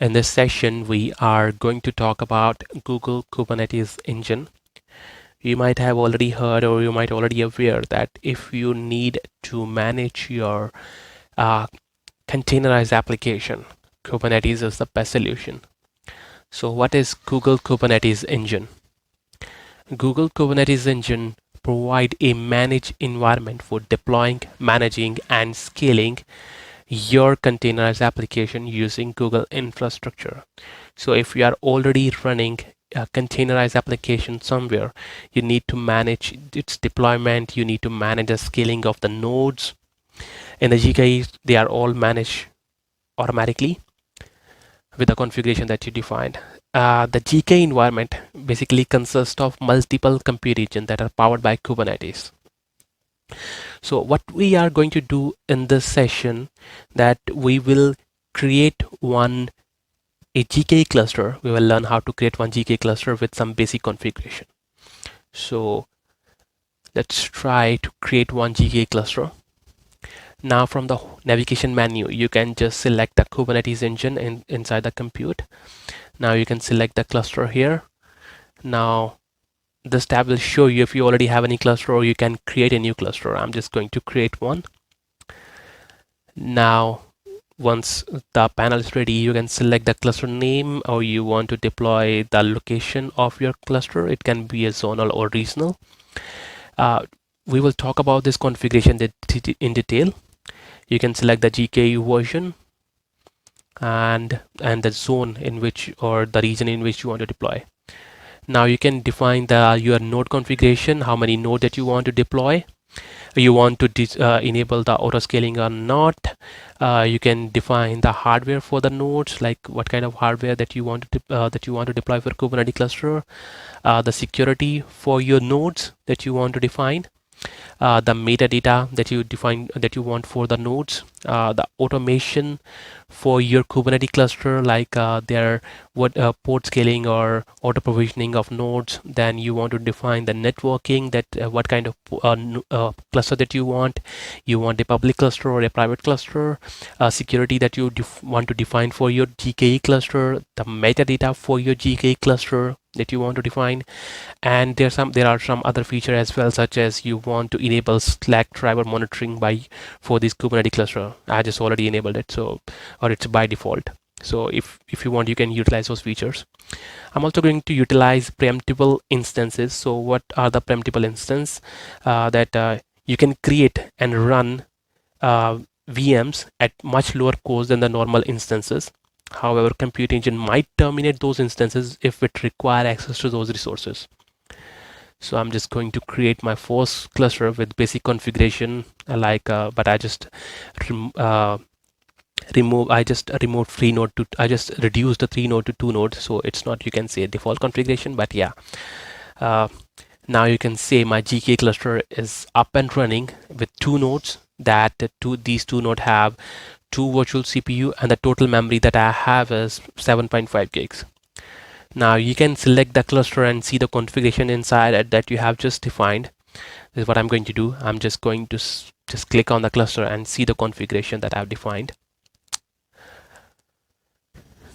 In this session, we are going to talk about Google Kubernetes Engine. You might have already heard or you might already aware that if you need to manage your containerized application, Kubernetes is the best solution. So what is Google Kubernetes Engine? Google Kubernetes Engine provide a managed environment for deploying, managing, and scaling your containerized application using Google infrastructure. So if you are already running a containerized application somewhere, you need to manage its deployment, you need to manage the scaling of the nodes. In the GKE, they are all managed automatically with the configuration that you defined. The GKE environment basically consists of multiple compute regions that are powered by Kubernetes. So what we are going to do in this session, that we will create a GKE cluster. We will learn how to create one GKE cluster with some basic configuration. So let's try to create one GKE cluster. Now from the navigation menu, you can just select the Kubernetes engine inside the compute. Now you can select the cluster here. Now this tab will show you if you already have any cluster or you can create a new cluster. I'm just going to create one. Now once the panel is ready, you can select the cluster name, or you want to deploy the location of your cluster. It can be a zonal or regional. We will talk about this configuration in detail. You can select the GKE version and the zone in which, or the region in which you want to deploy. Now you can define your node configuration, how many nodes that you want to deploy. You want to enable the autoscaling or not. You can define the hardware for the nodes, like what kind of hardware that you want to deploy for Kubernetes cluster. The security for your nodes that you want to define. The metadata that you want for the nodes, the automation for your Kubernetes cluster, like their port scaling or auto provisioning of nodes. Then you want to define the networking, that what kind of cluster that you want. You want a public cluster or a private cluster. Security that you want to define for your GKE cluster, the metadata for your GKE cluster that you want to define. And there are some other features as well, such as you want to enable Slack driver monitoring for this Kubernetes cluster. I just already enabled it, so, or it's by default. So if you want, you can utilize those features. I'm also going to utilize preemptible instances. So what are the preemptible instances? That you can create and run VMs at much lower cost than the normal instances. However, Compute Engine might terminate those instances if it requires access to those resources. So I'm just going to create my first cluster with basic configuration, but I just removed 3 node to, I just reduced the 3 node to 2 nodes. So it's not, you can say, a default configuration, but yeah. Now you can say my GKE cluster is up and running with 2 nodes. These two nodes have 2 virtual CPU, and the total memory that I have is 7.5 gigs. Now you can select the cluster and see the configuration inside that you have just defined. This is what I'm going to do. I'm just going to just click on the cluster and see the configuration that I've defined.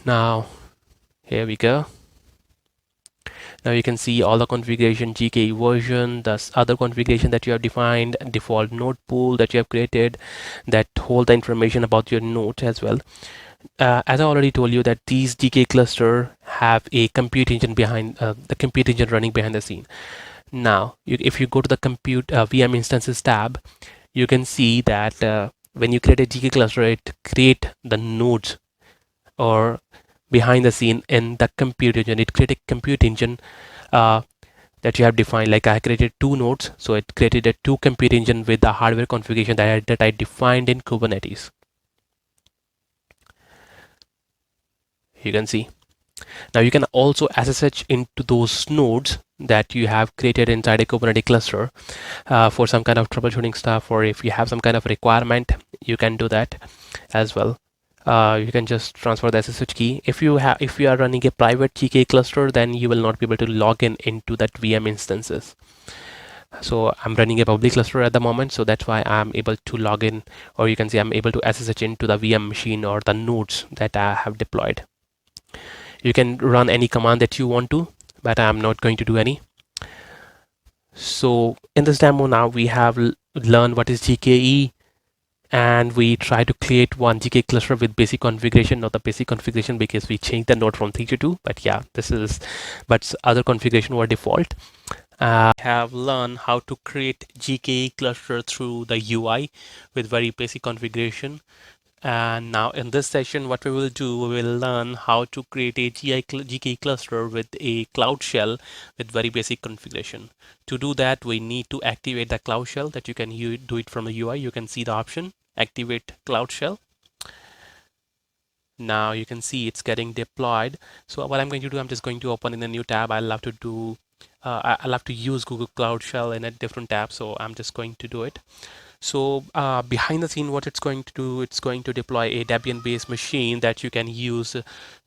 Now here we go. Now you can see all the configuration, GKE version, the other configuration that you have defined, default node pool that you have created, that hold the information about your node as well. As I already told you, that these GKE cluster have a compute engine behind the compute engine running behind the scene. Now, if you go to the compute VM instances tab, you can see that when you create a GKE cluster, it create the nodes or behind the scene in the compute engine. It created a compute engine that you have defined. Like I created 2 nodes, so it created a 2 compute engine with the hardware configuration that I defined in Kubernetes. You can see. Now you can also SSH into those nodes that you have created inside a Kubernetes cluster for some kind of troubleshooting stuff, or if you have some kind of requirement, you can do that as well. You can just transfer the SSH key. If you are running a private GKE cluster, then you will not be able to log into that VM instances. So I'm running a public cluster at the moment, so that's why I'm able to log in, or you can say I'm able to SSH into the VM machine or the nodes that I have deployed. You can run any command that you want to, but I'm not going to do any. So in this demo now we have learned what is GKE, and we try to create one GK cluster with basic configuration, not the basic configuration because we changed the node from 3 to 2, but yeah, but other configuration were default. Have learned how to create GKE cluster through the UI with very basic configuration. And now in this session, what we will do, we will learn how to create a GKE cluster with a Cloud Shell with very basic configuration. To do that, we need to activate the Cloud Shell. That you can do it from the UI. You can see the option, activate Cloud Shell. Now you can see it's getting deployed. So what I'm going to do, I'm just going to open in a new tab. I'll have to use Google Cloud Shell in a different tab. So I'm just going to do it. So behind the scene, what it's going to do, it's going to deploy a Debian-based machine that you can use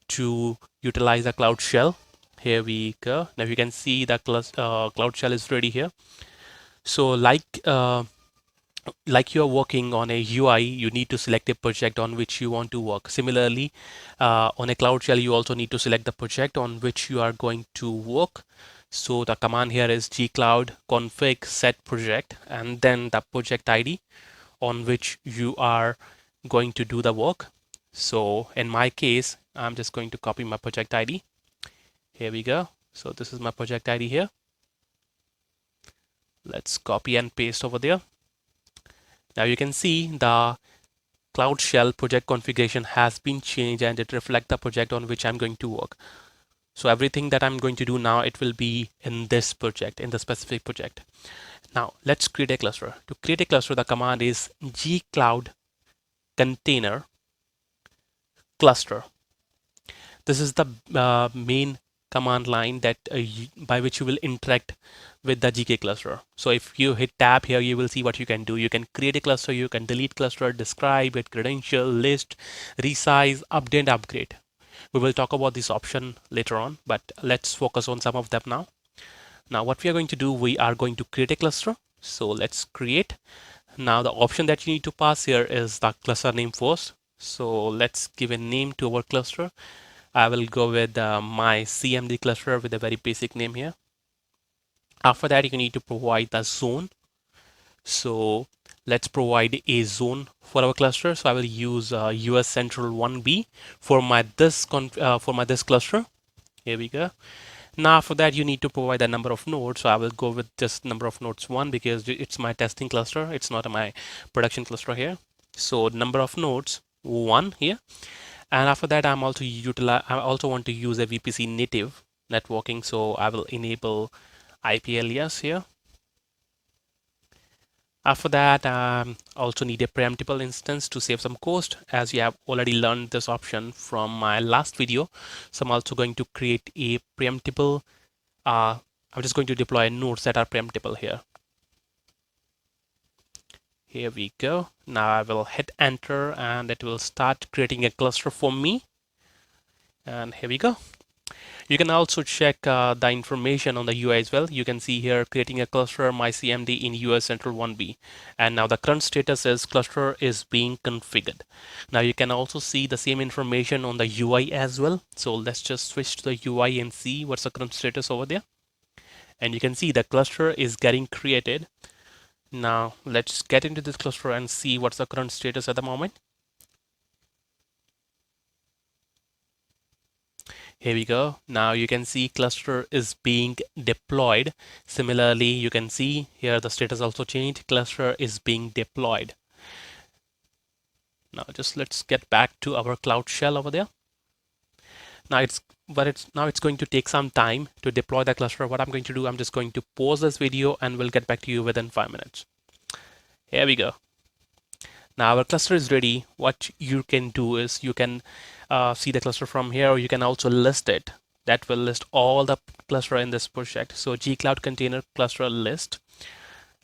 to utilize the Cloud Shell. Here we go. Now you can see the Cloud Shell is ready here. So like you're working on a UI, you need to select a project on which you want to work. Similarly, on a Cloud Shell, you also need to select the project on which you are going to work. So the command here is gcloud config set project, and then the project ID on which you are going to do the work. So in my case, I'm just going to copy my project ID. Here we go. So this is my project ID here. Let's copy and paste over there. Now you can see the Cloud Shell project configuration has been changed and it reflects the project on which I'm going to work. So everything that I'm going to do now, it will be in this project, in the specific project. Now let's create a cluster. To create a cluster, the command is gcloud container cluster. This is the main command line that by which you will interact with the GK cluster. So if you hit tab here, you will see what you can do. You can create a cluster, you can delete cluster, describe it, credential, list, resize, update, upgrade. We will talk about this option later on, but let's focus on some of them now. Now what we are going to do, we are going to create a cluster. So let's create. Now the option that you need to pass here is the cluster name first. So let's give a name to our cluster. I will go with my CMD cluster with a very basic name here. After that, you need to provide the zone. So let's provide a zone for our cluster. So I will use US Central 1B for my this cluster. Here we go. Now for that, you need to provide the number of nodes. So I will go with just number of nodes 1 because it's my testing cluster. It's not my production cluster here. So number of nodes 1 here. And after that, I also want to use a VPC native networking. So I will enable IP alias here. After that, also need a preemptible instance to save some cost, as you have already learned this option from my last video. So I'm also going to create a preemptible. I'm just going to deploy nodes that are preemptible here. Here we go. Now I will hit enter and it will start creating a cluster for me. And here we go. You can also check the information on the UI as well. You can see here creating a cluster my CMD in US Central 1B. And now the current status is cluster is being configured. Now you can also see the same information on the UI as well. So let's just switch to the UI and see what's the current status over there. And you can see the cluster is getting created. Now let's get into this cluster and see what's the current status at the moment. Here we go. Now you can see cluster is being deployed. Similarly, you can see here the status also changed. Cluster is being deployed. Now let's get back to our Cloud Shell over there. Now it's going to take some time to deploy the cluster. What I'm going to do, I'm just going to pause this video and we'll get back to you within 5 minutes. Here we go. Now our cluster is ready. What you can do is you can see the cluster from here, or you can also list it. That will list all the cluster in this project. So gcloud container cluster list,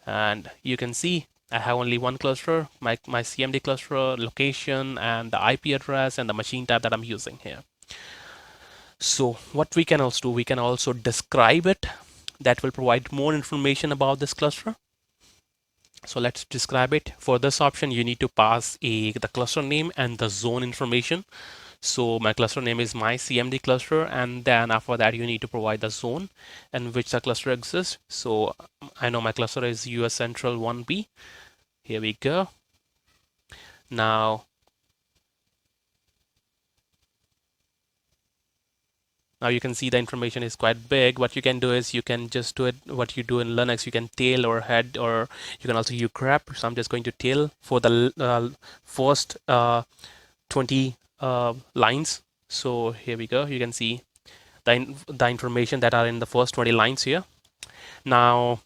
and you can see I have only one cluster, my CMD cluster, location, and the IP address and the machine type that I'm using here. So what we can also do, we can also describe it. That will provide more information about this cluster. So let's describe it. For this option, you need to pass the cluster name and the zone information. So my cluster name is my CMD cluster, and then after that you need to provide the zone in which the cluster exists. So I know my cluster is US Central 1B. Here we go. Now you can see the information is quite big. What you can do is you can just do it what you do in Linux. You can tail or head, or you can also use grep. So I'm just going to tail for the first 20 lines. So here we go. You can see the information that are in the first 20 lines here. Now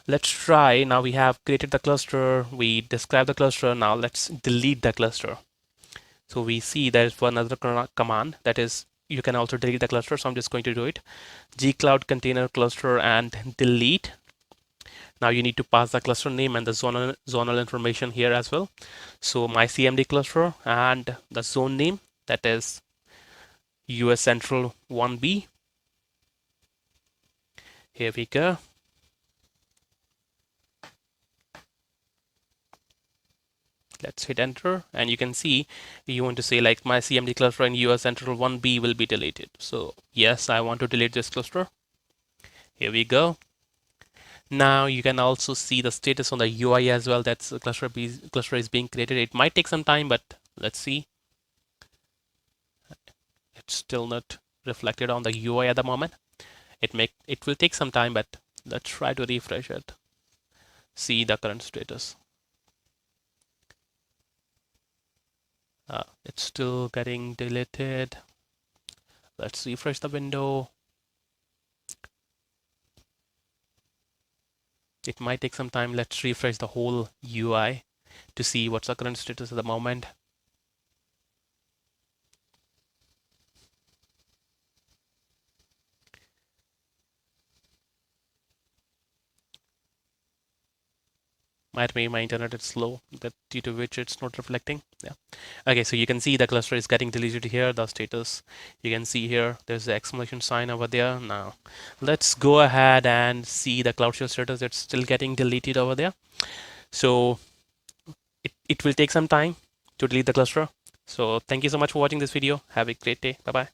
let's try. Now we have created the cluster. We describe the cluster. Now let's delete the cluster. So we see there's one other command, that is you can also delete the cluster. So I'm just going to do it. Gcloud container cluster and delete. Now you need to pass the cluster name and the zonal information here as well. So my CMD cluster and the zone name, that is US Central 1B. Here we go. Let's hit enter, and you can see you want to say like my CMD cluster and US Central 1B will be deleted. So yes, I want to delete this cluster. Here we go. Now you can also see the status on the UI as well. That's the cluster is being created. It might take some time, but let's see. It's still not reflected on the UI at the moment. It will take some time, but let's try to refresh it. See the current status. It's still getting deleted. Let's refresh the window. It might take some time. Let's refresh the whole UI to see what's the current status at the moment. Might be my internet is slow, that due to which it's not reflecting. Yeah. Okay, so you can see the cluster is getting deleted here. The status you can see here. There's the exclamation sign over there. Now let's go ahead and see the CloudShell status. It's still getting deleted over there. So it will take some time to delete the cluster. So thank you so much for watching this video. Have a great day. Bye bye.